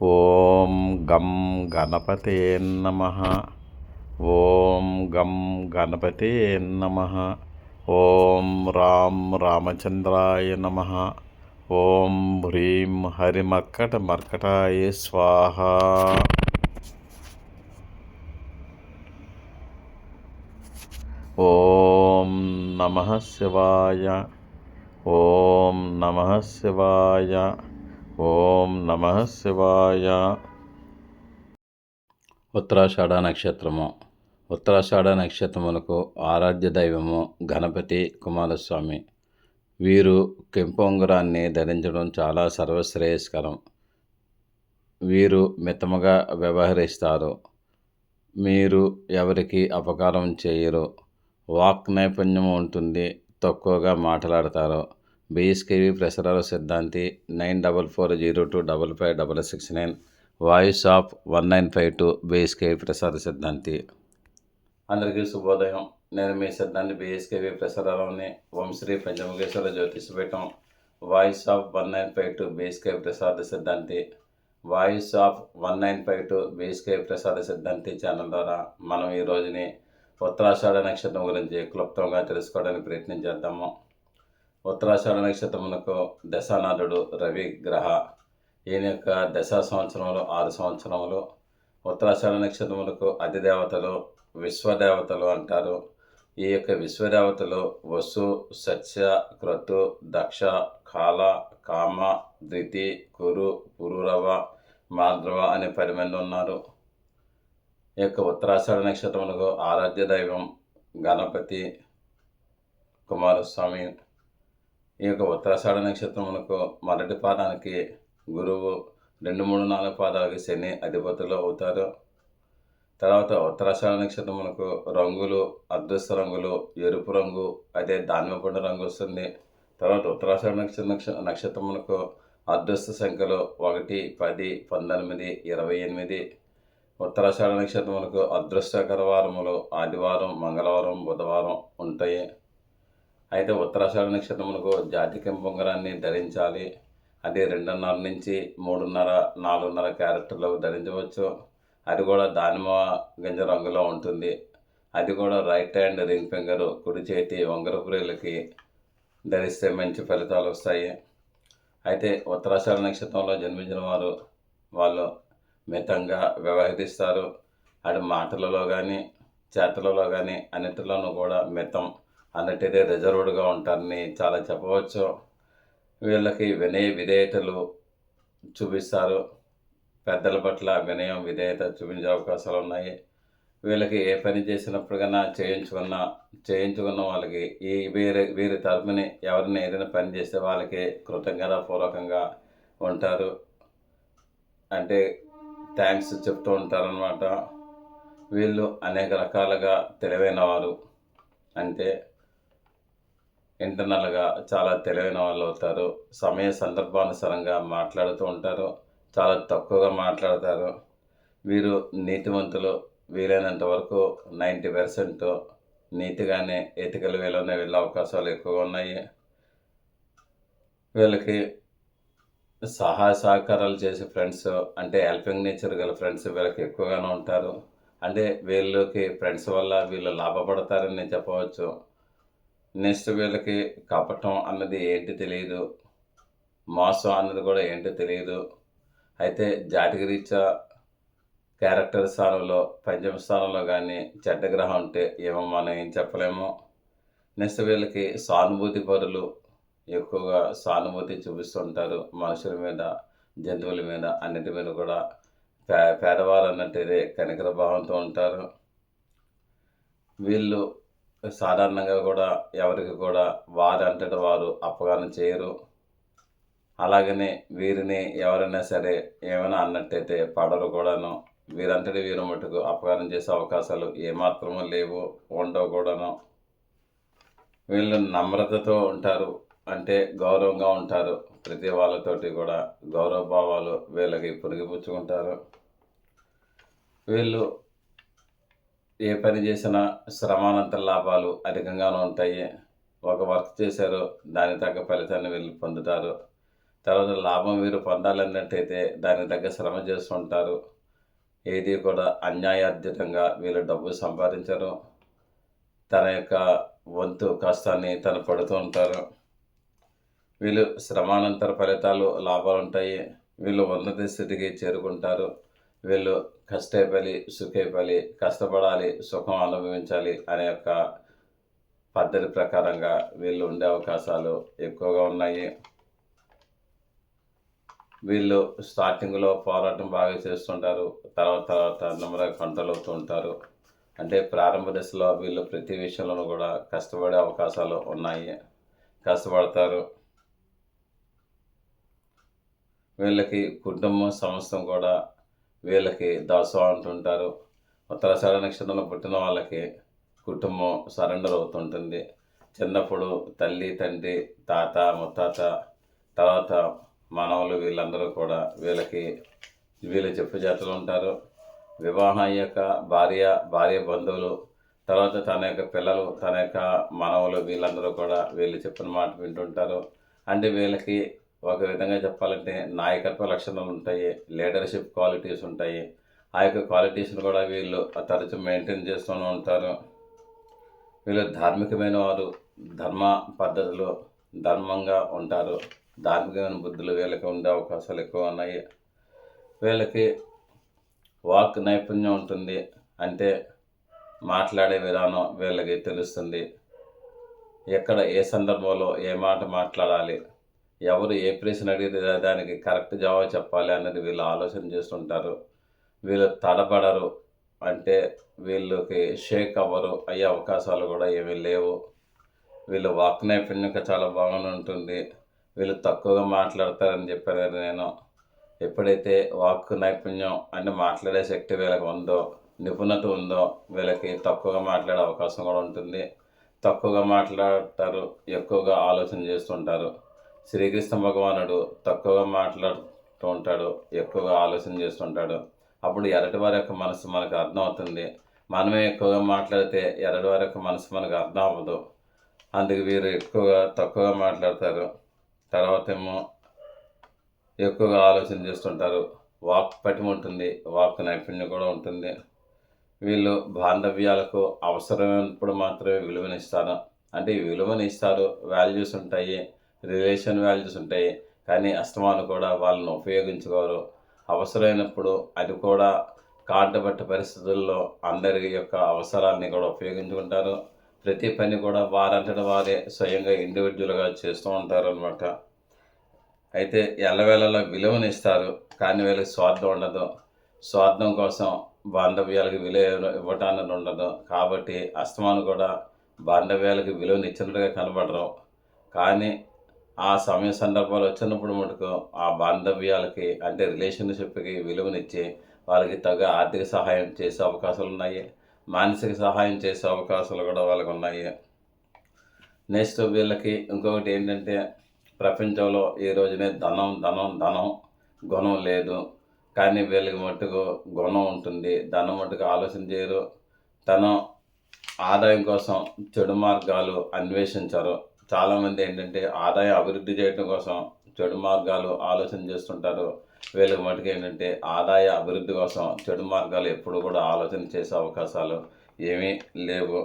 ఓం గం గణపతే నమ. ఓం గం గణపతే నమ. ఓం రాం రామచంద్రాయ నమ. ఓం హ్రీం హరిమర్కట మర్కటాయ స్వాహ. ఓం నమః శివాయ. ఓం నమః శివాయ. ఓం నమః శివాయ. ఉత్తరాషాఢ నక్షత్రము. ఉత్తరాషాఢ నక్షత్రములకు ఆరాధ్య దైవము గణపతి కుమారస్వామి. వీరు కెంపు ఉంగరాన్ని ధరించడం చాలా సర్వశ్రేయస్కరం. వీరు మితముగా వ్యవహరిస్తారు. మీరు ఎవరికి అపకారం చేయరు. వాక్ నైపుణ్యం ఉంటుంది. తక్కువగా మాట్లాడతారు. బిఎస్కేవి ప్రసారాల సిద్ధాంతి 9440255669, వాయిస్ ఆఫ్ 1952 బిఎస్కేవి ప్రసార సిద్ధాంతి. అందరికీ శుభోదయం. నేను మీ సిద్ధాంతి బిఎస్కేవి ప్రసారాలని వంశ్రీ పంచముఖేశ్వర జ్యోతిషపీఠం, వాయిస్ ఆఫ్ 1952 బిఎస్కేవి ప్రసాద సిద్ధాంతి, వాయిస్ ఆఫ్ 1952 బిఎస్కేవి ప్రసాద సిద్ధాంతి ఛానల్ ద్వారా మనం ఈ రోజుని ఉత్తరాషాఢ నక్షత్రం గురించి క్లుప్తంగా తెలుసుకోవడానికి ప్రయత్నం చేద్దాము. ఉత్తరాషాఢ నక్షత్రమునకు దశానాథుడు రవి గ్రహ. ఈయన యొక్క దశా సంవత్సరములు 6 సంవత్సరములు. ఉత్తరాషాఢ నక్షత్రములకు అధిదేవతలు విశ్వదేవతలు అంటారు. ఈ యొక్క విశ్వదేవతలు వసు, సత్య, క్రతు, దక్ష, కాల, కామ, ధృతి, కురు, పురూరవ, మాద్రవ అనే 10 మంది ఉన్నారు. ఈ యొక్క ఉత్తరాషాఢ నక్షత్రములకు ఆరాధ్య దైవం గణపతి కుమారస్వామి. ఈ యొక్క ఉత్తరాషాఢ నక్షత్రమునకు మొదటి పాదానికి గురువు, 2, 3, 4 పాదాలకి శని అధిపతులు అవుతారు. తర్వాత ఉత్తరాషాఢ నక్షత్రమునకు రంగులు అదృష్ట రంగులు ఎరుపు రంగు, అదే దానిమ్మపండు రంగు వస్తుంది. తర్వాత ఉత్తరాషాఢ నక్షత్రమునకు అదృష్ట సంఖ్యలు 1, 10, 19, 28. ఉత్తరాషాఢ నక్షత్రములకు అదృష్టకర వారములు ఆదివారం, మంగళవారం, బుధవారం ఉంటాయి. అయితే ఉత్తరాషాఢ నక్షత్రములకు జాతి కెంపు ఉంగరాన్ని ధరించాలి. అది 2.5 నుంచి 3.5, 4.5 క్యారెక్టర్లు ధరించవచ్చు. అది కూడా దానిమ్మ గింజ రంగులో ఉంటుంది. అది కూడా రైట్ హ్యాండ్ రింగ్ ఫింగర్, కుడి చేతి ఉంగరపు వేలుకి ధరిస్తే మంచి ఫలితాలు వస్తాయి. అయితే ఉత్తరాషాఢ నక్షత్రంలో జన్మించిన వాళ్ళు మితంగా వ్యవహరిస్తారు. అది మాటలలో కానీ చేతలలో కానీ అన్నిటిలోనూ కూడా మితం, అన్నట్టే రిజర్వ్డ్గా ఉంటారని చాలా చెప్పవచ్చు. వీళ్ళకి వినయ విధేయతలు చూపిస్తారు. పెద్దల పట్ల వినయం విధేయత చూపించే అవకాశాలు ఉన్నాయి. వీళ్ళకి ఏ పని చేసినప్పటికైనా చేయించుకున్న వాళ్ళకి వీరి తరపుని ఎవరిని ఏదైనా పని చేస్తే వాళ్ళకి కృతజ్ఞతాపూర్వకంగా ఉంటారు. అంటే థ్యాంక్స్ చెప్తూ ఉంటారనమాట. వీళ్ళు అనేక రకాలుగా తెలివైన వారు. అంటే ఇంటర్నల్గా చాలా తెలివైన వాళ్ళు అవుతారు. సమయ సందర్భానుసారంగా మాట్లాడుతూ ఉంటారు. చాలా తక్కువగా మాట్లాడతారు. వీరు నీతివంతులు. వీలైనంత వరకు 90% నీతిగానే ఎతికల వేలోనే వెళ్ళే అవకాశాలు ఎక్కువగా ఉన్నాయి. వీళ్ళకి సహాయ సహకారాలు చేసే ఫ్రెండ్స్, అంటే హెల్పింగ్ నేచర్ గల ఫ్రెండ్స్ వీళ్ళకి ఎక్కువగానే ఉంటారు. అంటే వీళ్ళకి ఫ్రెండ్స్ వల్ల వీళ్ళు లాభపడతారని చెప్పవచ్చు. నెక్స్ట్ వీళ్ళకి కపటం అన్నది ఏంటి తెలియదు, మోసం అన్నది కూడా ఏంటో తెలియదు. అయితే జాతకరీత్యా క్యారెక్టర్ స్థానంలో, పంచమ స్థానంలో కానీ చెడ్డ గ్రహం ఉంటే ఏమో మనం ఏం చెప్పలేము. నెక్స్ట్ వీళ్ళకి సానుభూతి పరులు, ఎక్కువగా సానుభూతి చూపిస్తుంటారు. మనుషుల మీద, జంతువుల మీద, అన్నిటి మీద కూడా పేదవారు అన్నట్టు కనికర భావంతో ఉంటారు. వీళ్ళు సాధారణంగా కూడా ఎవరికి కూడా వారంతట వారు అపకారం చేయరు. అలాగనే వీరిని ఎవరైనా సరే ఏమైనా అన్నట్టయితే పడరు కూడాను. వీరంతటి వీరు మటుకు అపకారం చేసే అవకాశాలు ఏమాత్రమూ లేవు, ఉండవు కూడాను. వీళ్ళు నమ్రతతో ఉంటారు. అంటే గౌరవంగా ఉంటారు. ప్రతి వాళ్ళతోటి కూడా గౌరవ భావాలు వీళ్ళకి పురిగిపుచ్చుకుంటారు. వీళ్ళు ఏ పని చేసినా శ్రమానంతర లాభాలు అధికంగానే ఉంటాయి. ఒక వర్క్ చేశారు, దాని తగ్గ ఫలితాన్ని వీళ్ళు పొందుతారు. తర్వాత లాభం వీరు పొందాలన్నట్టయితే దానికి తగ్గ శ్రమ చేస్తుంటారు. ఏది కూడా అన్యాయార్జితంగా వీళ్ళు డబ్బు సంపాదించరు. తన యొక్క వంతు కష్టాన్ని తను పడుతూ ఉంటారు. వీళ్ళు శ్రమానంతర ఫలితాలు లాభాలుంటాయి. వీళ్ళు ఉన్నత స్థితికి చేరుకుంటారు. వీళ్ళు కష్టే ఫలి సుఖే ఫలి, కష్టపడాలి సుఖం అనుభవించాలి అనే యొక్క పద్ధతి ప్రకారంగా వీళ్ళు ఉండే అవకాశాలు ఎక్కువగా ఉన్నాయి. వీళ్ళు స్టార్టింగ్‌లో పోరాటం బాగా చేస్తుంటారు. తర్వాత నెమ్మదిగా కంట్రోల్ అవుతూ ఉంటారు. అంటే ప్రారంభ దశలో వీళ్ళు ప్రతి విషయంలోనూ కూడా కష్టపడే అవకాశాలు ఉన్నాయి. కష్టపడతారు. వీళ్ళకి కుటుంబం సమస్తం కూడా వీళ్ళకి దాసోహం అంటుంటారు. ఉత్తరాషాఢ నక్షత్రంలో పుట్టిన వాళ్ళకి కుటుంబం సరెండర్ అవుతుంటుంది. చిన్నప్పుడు తల్లి, తండ్రి, తాత, ముత్తాత, తర్వాత మనవలు వీళ్ళందరూ కూడా వీళ్ళు చెప్పుచేతలు ఉంటారు. వివాహం అయ్యాక భార్య బంధువులు, తర్వాత తన యొక్క పిల్లలు, తన యొక్క మనవలు వీళ్ళందరూ కూడా వీళ్ళు చెప్పిన మాట వింటుంటారు. అంటే వీళ్ళకి ఒక విధంగా చెప్పాలంటే నాయకత్వ లక్షణాలు ఉంటాయి, లీడర్షిప్ క్వాలిటీస్ ఉంటాయి. ఆ యొక్క క్వాలిటీస్ని కూడా వీళ్ళు తరచు మెయింటైన్ చేస్తూనే ఉంటారు. వీళ్ళు ధార్మికమైన వారు, ధర్మ పద్ధతులు ధర్మంగా ఉంటారు. ధార్మికమైన బుద్ధులు వీళ్ళకి ఉండే అవకాశాలు ఎక్కువ ఉన్నాయి. వీళ్ళకి వాక్ నైపుణ్యం ఉంటుంది. అంటే మాట్లాడే విధానం వీళ్ళకి తెలుస్తుంది. ఎక్కడ ఏ సందర్భంలో ఏ మాట మాట్లాడాలి, ఎవరు ఏ ప్రశ్న అడిగితే దానికి కరెక్ట్ జవాబు చెప్పాలి అన్నది వీళ్ళు ఆలోచన చేస్తుంటారు. వీళ్ళు తడబడరు. అంటే వీళ్ళకి షేక్ అవ్వరు అయ్యే అవకాశాలు కూడా ఏమీ లేవు. వీళ్ళు వాక్ నైపుణ్యం చాలా బాగానే ఉంటుంది. వీళ్ళు తక్కువగా మాట్లాడతారని చెప్పాను కదా నేను. ఎప్పుడైతే వాక్ నైపుణ్యం అంటే మాట్లాడే శక్తి వీళ్ళకి ఉందో, నిపుణత ఉందో, వీళ్ళకి తక్కువగా మాట్లాడే అవకాశం కూడా ఉంటుంది. తక్కువగా మాట్లాడతారు, ఎక్కువగా ఆలోచన చేస్తుంటారు. శ్రీకృష్ణ భగవానుడు తక్కువగా మాట్లాడుతూ ఉంటాడు, ఎక్కువగా ఆలోచన చేస్తుంటాడు. అప్పుడు ఎదుటివారి యొక్క మనసు మనకు అర్థం అవుతుంది. మనమే ఎక్కువగా మాట్లాడితే ఎదుటివారి యొక్క మనసు మనకు అర్థం అవ్వదు. అందుకు వీరు తక్కువగా మాట్లాడతారు. తర్వాత ఏమో ఎక్కువగా ఆలోచన చేస్తుంటారు. వాక్ పటిమ ఉంటుంది, వాక్ నైపుణ్యం కూడా ఉంటుంది. వీళ్ళు బాంధవ్యాలకు అవసరమైనప్పుడు మాత్రమే విలువనిస్తారు. అంటే విలువనిస్తారు, వాల్యూస్ ఉంటాయి, రిలేషన్ వాల్యూస్ ఉంటాయి. కానీ అస్తమానం కూడా వాళ్ళని ఉపయోగించుకోరు. అవసరమైనప్పుడు అది కూడా కాంటబట్ట పరిస్థితుల్లో అందరి యొక్క అవసరాన్ని కూడా ఉపయోగించుకుంటారు. ప్రతి పని కూడా వారంతట వారే స్వయంగా ఇండివిజువల్గా చేస్తూ ఉంటారు అన్నమాట. అయితే ఎల్లవేళలా విలువనిస్తారు, కానీ వీళ్ళకి స్వార్థం ఉండదు. స్వార్థం కోసం బాంధవ్యాలకు విలువ ఇవ్వటానికి ఉండదు. కాబట్టి అస్తమానం కూడా బాంధవ్యాలకు విలువనిచ్చినట్టుగా కనబడరు. కానీ ఆ సమయ సందర్భాలు వచ్చినప్పుడు మటుకు ఆ బాంధవ్యాలకి అంటే రిలేషన్షిప్కి విలువనిచ్చి వాళ్ళకి తగ్గ ఆర్థిక సహాయం చేసే అవకాశాలు ఉన్నాయి. మానసిక సహాయం చేసే అవకాశాలు కూడా వాళ్ళకు ఉన్నాయి. నెక్స్ట్ వీళ్ళకి ఇంకొకటి ఏంటంటే ప్రపంచంలో ఈ రోజునే ధనం గుణం లేదు. కానీ వీళ్ళకి మట్టుకు గుణం ఉంటుంది, ధనం మట్టుకు ఆలోచన చేయరు. ధనం ఆదాయం కోసం చెడు మార్గాలు అన్వేషించరు. చాలామంది ఏంటంటే ఆదాయం అభివృద్ధి చేయడం కోసం చెడు మార్గాలు ఆలోచన చేస్తుంటారు. వీళ్ళకి మటుకు ఏంటంటే ఆదాయ అభివృద్ధి కోసం చెడు మార్గాలు ఎప్పుడు కూడా ఆలోచన చేసే అవకాశాలు ఏమీ లేవు.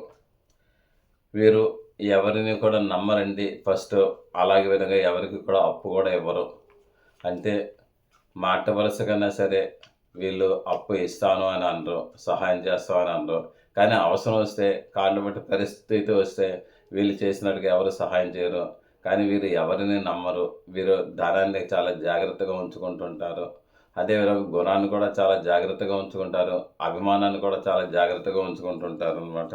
వీరు ఎవరిని కూడా నమ్మరండి ఫస్ట్. అలాగే విధంగా ఎవరికి కూడా అప్పు కూడా ఇవ్వరు. అంటే మాట వరుస కన్నా సరే వీళ్ళు అప్పు ఇస్తాను అని అనరు, సహాయం చేస్తామని అనరు. కానీ అవసరం వస్తే, కాళ్ళు బట్టి పరిస్థితి వస్తే వీళ్ళు చేసినట్టుగా ఎవరు సహాయం చేయరు. కానీ వీరు ఎవరిని నమ్మరు. వీరు ధనాన్ని చాలా జాగ్రత్తగా ఉంచుకుంటుంటారు. అదేవిధంగా గుణాన్ని కూడా చాలా జాగ్రత్తగా ఉంచుకుంటారు. అభిమానాన్ని కూడా చాలా జాగ్రత్తగా ఉంచుకుంటుంటారు అన్నమాట.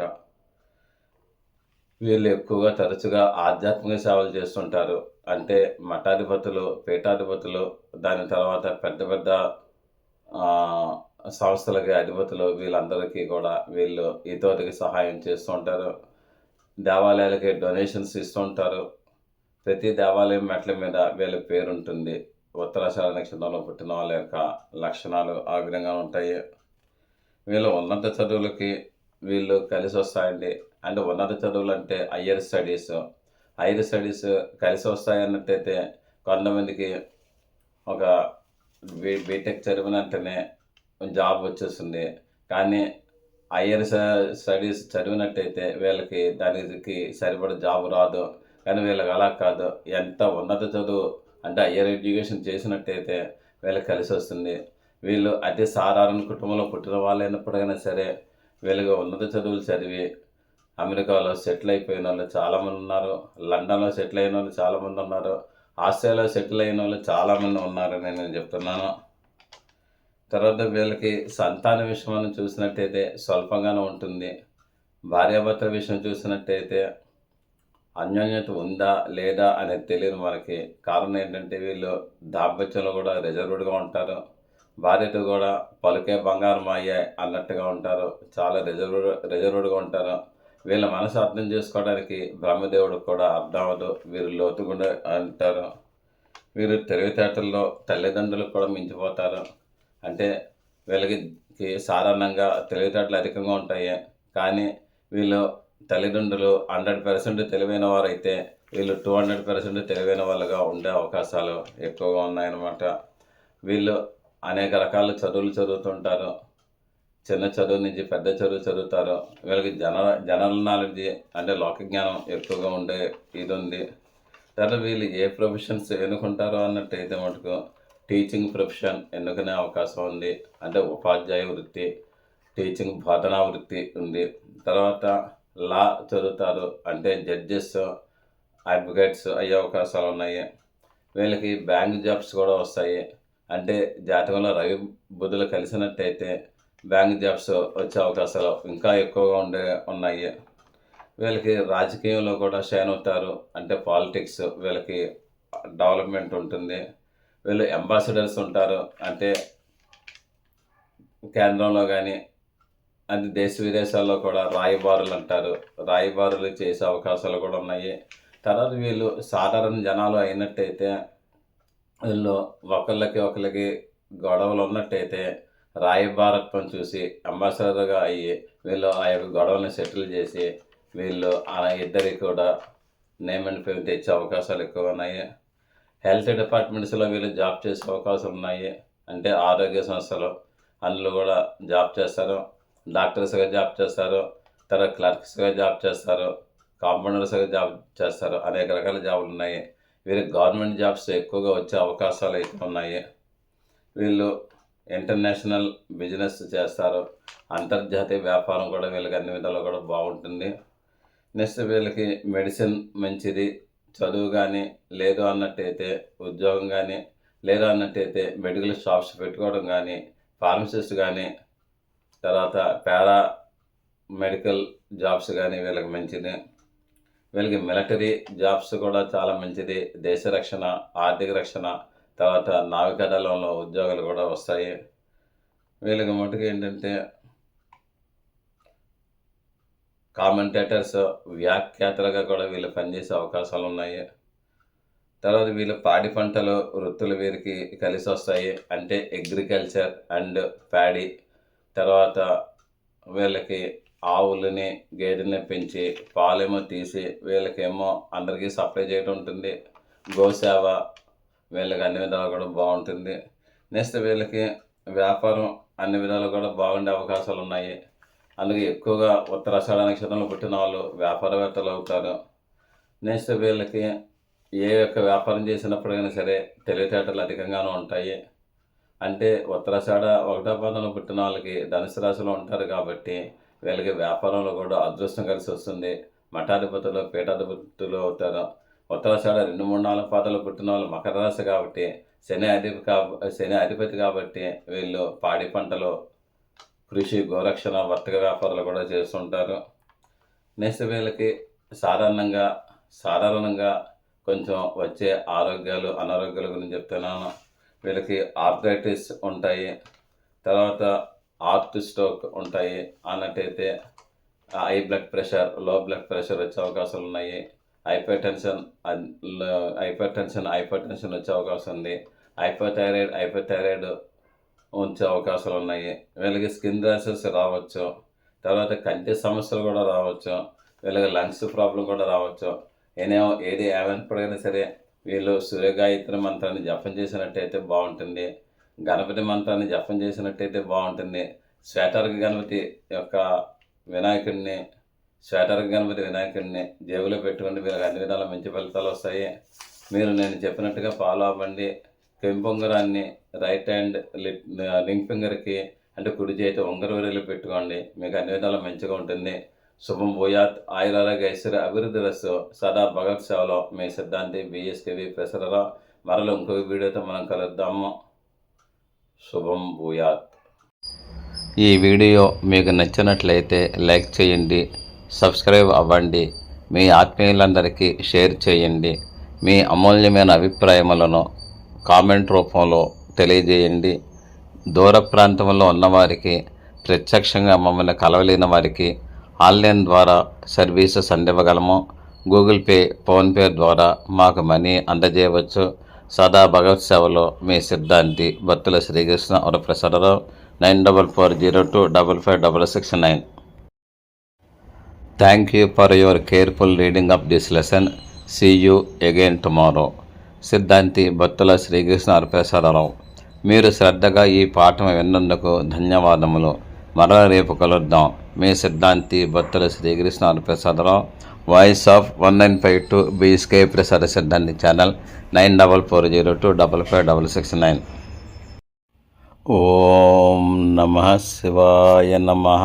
వీళ్ళు ఎక్కువగా తరచుగా ఆధ్యాత్మిక సేవలు చేస్తుంటారు. అంటే మఠాధిపతులు, పీఠాధిపతులు, దాని తర్వాత పెద్ద పెద్ద సంస్థలకి అధిపతులు వీళ్ళందరికీ కూడా వీళ్ళు ఇతరులకి సహాయం చేస్తూ ఉంటారు. దేవాలయాలకి డొనేషన్స్ ఇస్తూ ఉంటారు. ప్రతి దేవాలయం మెట్ల మీద వీళ్ళ పేరు ఉంటుంది. ఉత్తరాషాఢ నక్షత్రంలో పుట్టిన వాళ్ళ యొక్క లక్షణాలు ఆ విధంగా ఉంటాయి. వీళ్ళు ఉన్నత చదువులకి వీళ్ళు కలిసి వస్తాయండి. అంటే ఉన్నత చదువులు అంటే హయ్యర్ స్టడీస్ కలిసి వస్తాయి అన్నట్టయితే కొంతమందికి ఒక బీటెక్ చదివిన వెంటనే జాబ్ వచ్చేస్తుంది. కానీ హయ్యర్ స్టడీస్ చదివినట్టయితే వీళ్ళకి దానికి సరిపడా జాబ్ రాదు. కానీ వీళ్ళకి అలా కాదు. ఎంత ఉన్నత చదువు అంటే హయ్యర్ ఎడ్యుకేషన్ చేసినట్టయితే వీళ్ళకి కలిసొస్తుంది. వీళ్ళు అతి సాధారణ కుటుంబంలో పుట్టిన వాళ్ళైనప్పటికైనా సరే, వీళ్ళకి ఉన్నత చదువులు చదివి అమెరికాలో సెటిల్ అయిపోయినోళ్ళు చాలామంది ఉన్నారు. లండన్‌లో సెటిల్ అయినోళ్ళు చాలామంది ఉన్నారు. ఆస్ట్రేలియాలో సెటిల్ అయినోళ్ళు చాలామంది ఉన్నారని నేను చెప్తున్నాను. తర్వాత వీళ్ళకి సంతాన విషయం చూసినట్టయితే స్వల్పంగానే ఉంటుంది. భార్యాభర్తల విషయం చూసినట్టయితే అన్యోన్యత ఉందా లేదా అనేది తెలియదు మనకి. కారణం ఏంటంటే వీళ్ళు దాంపత్యంలో కూడా రిజర్వ్డ్‌గా ఉంటారు. భార్యతో కూడా పలుకే బంగారం అయ్యాయి అన్నట్టుగా ఉంటారు. చాలా రిజర్వ్డ్‌గా ఉంటారు. వీళ్ళ మనసు అర్థం చేసుకోవడానికి బ్రహ్మదేవుడికి కూడా అర్థం అవ్వదు. వీరు లోతుగా అంటారు. వీరు తెలివితేటల్లో తల్లిదండ్రులకు కూడా మించిపోతారు. అంటే వీళ్ళకి సాధారణంగా తెలివితేటలు అధికంగా ఉంటాయి. కానీ వీళ్ళు తల్లిదండ్రులు 100% తెలివైన వారైతే వీళ్ళు 200% తెలివైన వాళ్ళుగా ఉండే అవకాశాలు ఎక్కువగా ఉన్నాయన్నమాట. వీళ్ళు అనేక రకాల చదువులు చదువుతుంటారు. చిన్న చదువు నుంచి పెద్ద చదువు చదువుతారు. వీళ్ళకి జనరల్ నాలెడ్జ్ అంటే లోక జ్ఞానం ఎక్కువగా ఉండే ఇది ఉంది. తర్వాత వీళ్ళు ఏ ప్రొఫెషన్స్ ఎన్నుకుంటారో అన్నట్టయితే మటుకు టీచింగ్ ప్రొఫెషన్ ఎన్నుకునే అవకాశం ఉంది. అంటే ఉపాధ్యాయ వృత్తి, టీచింగ్ బోధనా వృత్తి ఉంది. తర్వాత లా చదువుతారు. అంటే జడ్జెస్, అడ్వకేట్స్ అయ్యే అవకాశాలు ఉన్నాయి. వీళ్ళకి బ్యాంక్ జాబ్స్ కూడా వస్తాయి. అంటే జాతకంలో రవి బుధులు కలిసినట్టయితే బ్యాంక్ జాబ్స్ వచ్చే అవకాశాలు ఇంకా ఎక్కువగా ఉన్నాయి. వీళ్ళకి రాజకీయంలో కూడా షైన్ అవుతారు. అంటే పాలిటిక్స్ వీళ్ళకి డెవలప్మెంట్ ఉంటుంది. వీళ్ళు అంబాసిడర్స్ ఉంటారు. అంటే కేంద్రంలో కానీ అది దేశ విదేశాల్లో కూడా రాయబారులు అంటారు. రాయబారులు చేసే అవకాశాలు కూడా ఉన్నాయి. తర్వాత వీళ్ళు సాధారణ జనాలు అయినట్టయితే వీళ్ళు ఒకళ్ళకి గొడవలు ఉన్నట్టయితే రాయబారత్వం చూసి అంబాసిడర్గా అయ్యి వీళ్ళు ఆ యొక్క గొడవలను సెటిల్ చేసి వీళ్ళు ఆ ఇద్దరికి కూడా నేమ్ అండ్ ఫేమ్ తెచ్చే అవకాశాలు ఎక్కువ ఉన్నాయి. హెల్త్ డిపార్ట్మెంట్స్లో వీళ్ళు జాబ్ చేసే అవకాశాలు ఉన్నాయి. అంటే ఆరోగ్య సంస్థలు అందులో కూడా జాబ్ చేస్తారు. డాక్టర్స్గా జాబ్ చేస్తారు. తర్వాత క్లర్క్స్గా జాబ్ చేస్తారు. కాంపౌండర్స్గా జాబ్ చేస్తారు. అనేక రకాల జాబులు ఉన్నాయి. వీరికి గవర్నమెంట్ జాబ్స్ ఎక్కువగా వచ్చే అవకాశాలు ఎక్కువ ఉన్నాయి. వీళ్ళు ఇంటర్నేషనల్ బిజినెస్ చేస్తారు. అంతర్జాతీయ వ్యాపారం కూడా వీళ్ళకి అన్ని విధాలు కూడా బాగుంటుంది. నెక్స్ట్ వీళ్ళకి మెడిసిన్ మంచిది. చదువు కానీ లేదు అన్నట్టయితే ఉద్యోగం కానీ లేదు అన్నట్టయితే మెడికల్ షాప్స్ పెట్టుకోవడం కానీ, ఫార్మసిస్ట్ కానీ, తర్వాత పారా మెడికల్ జాబ్స్ కానీ వీళ్ళకి మంచిది. వీళ్ళకి మిలిటరీ జాబ్స్ కూడా చాలా మంచిది. దేశ రక్షణ, ఆర్థిక రక్షణ, తర్వాత నావికాదళంలో ఉద్యోగాలు కూడా వస్తాయి. వీళ్ళకి మటుకు ఏంటంటే కామెంటేటర్స్, వ్యాఖ్యాతలుగా కూడా వీళ్ళు పనిచేసే అవకాశాలు ఉన్నాయి. తర్వాత వీళ్ళు పాడి పంటలు వృత్తులు వీరికి కలిసి వస్తాయి. అంటే అగ్రికల్చర్ అండ్ ప్యాడీ. తర్వాత వీళ్ళకి ఆవులని, గేదెలని పెంచి పాలేమో తీసి వీళ్ళకేమో అందరికీ సప్లై చేయడం ఉంటుంది. గోసేవ వీళ్ళకి అన్ని విధాలు కూడా బాగుంటుంది. నెక్స్ట్ వీళ్ళకి వ్యాపారం అన్ని విధాలు కూడా బాగుండే అవకాశాలు ఉన్నాయి. అందుకే ఎక్కువగా ఉత్తరాషాఢ నక్షత్రంలో పుట్టిన వాళ్ళు వ్యాపారవేత్తలు అవుతారు. నెక్స్ట్ వీళ్ళకి ఏ యొక్క వ్యాపారం చేసినప్పుడైనా సరే తెలివితేటలు అధికంగానే ఉంటాయి. అంటే ఉత్తరాషాఢ 1వ పాదంలో పుట్టిన వాళ్ళకి ధనుసు రాశిలో ఉంటారు కాబట్టి వీళ్ళకి వ్యాపారంలో కూడా అదృష్టం కలిసి వస్తుంది. మఠాధిపతులు, పీఠాధిపతులు అవుతారు. ఉత్తరాషాఢ 2, 3, 4 పాదాలు పుట్టిన వాళ్ళు మకర రాశి కాబట్టి శని అధిపతి కాబట్టి వీళ్ళు పాడి పంటలు, కృషి, గోరక్షణ, వర్తక వ్యాపారాలు కూడా చేస్తుంటారు. నెక్స్ట్ వీళ్ళకి సాధారణంగా కొంచెం వచ్చే ఆరోగ్యాలు, అనారోగ్యాల గురించి చెప్తున్నాను. వీళ్ళకి ఆర్థరైటిస్ ఉంటాయి. తర్వాత హార్ట్ స్ట్రోక్ ఉంటాయి. అన్నట్టయితే హై బ్లడ్ ప్రెషర్, లో బ్లడ్ ప్రెషర్ వచ్చే అవకాశాలు ఉన్నాయి. హైపర్ టెన్షన్ వచ్చే అవకాశం ఉంది. హైపోథైరాయిడ్ వచ్చే అవకాశాలు ఉన్నాయి. వీళ్ళకి స్కిన్ ర్యాషెస్ రావచ్చు. తర్వాత కంటి సమస్యలు కూడా రావచ్చు. వీళ్ళకి లంగ్స్ ప్రాబ్లం కూడా రావచ్చు. ఏది ఏమైనప్పుడైనా సరే వీళ్ళు సూర్యగాయత్రి మంత్రాన్ని జపం చేసినట్టయితే బాగుంటుంది. గణపతి మంత్రాన్ని జపం చేసినట్టయితే బాగుంటుంది. శ్వేతార్ఘ గణపతి యొక్క వినాయకుడిని జేబులో పెట్టుకోండి. వీళ్ళకి అన్ని విధాల మంచి ఫలితాలు వస్తాయి. మీరు నేను చెప్పినట్టుగా ఫాలో అవ్వండి. పెంపొంగరాన్ని రైట్ హ్యాండ్ రింగ్ ఫింగర్కి అంటే కుడి చేతి ఉంగరవేలు పెట్టుకోండి. మీకు అన్ని విధాలు మంచిగా ఉంటుంది. శుభం భూయాత్. ఆయురారోగ్య ఐశ్వర్య అభివృద్ధి రస్సు. సదా భగవత్ సేవలో మీ సిద్ధాంతి బిఎస్కేవి ప్రసరరావు. మరలో ఇంకొక వీడియోతో మనం కలుద్దాము. శుభం భూయాత్. ఈ వీడియో మీకు నచ్చినట్లయితే లైక్ చేయండి, సబ్స్క్రైబ్ అవ్వండి, మీ ఆత్మీయులందరికీ షేర్ చేయండి. మీ అమూల్యమైన అభిప్రాయములను కామెంట్ రూపంలో తెలియజేయండి. దూర ప్రాంతంలో ఉన్నవారికి, ప్రత్యక్షంగా మమ్మల్ని కలవలేని వారికి ఆన్లైన్ ద్వారా సర్వీసెస్ అందివ్వగలము. గూగుల్ పే, ఫోన్పే ద్వారా మాకు మనీ అందజేయవచ్చు. సదా భగవత్ సేవలో మీ సిద్ధాంతి Battula Srikrishna Varaprasad Rao. 9440255669. Thank you for your careful reading of this lesson. See you again tomorrow. సిద్ధాంతి బత్తుల శ్రీకృష్ణ వరప్రసాదరావు. మీరు శ్రద్ధగా ఈ పాఠం విన్నందుకు ధన్యవాదములు. మరల రేపు కలుద్దాం. మీ సిద్ధాంతి Battula Srikrishna Varaprasadarao. Voice of 1952 BSK ప్రసాద సిద్ధాంతి ఛానల్ 9440255669. ఓం నమః శివాయ నమః.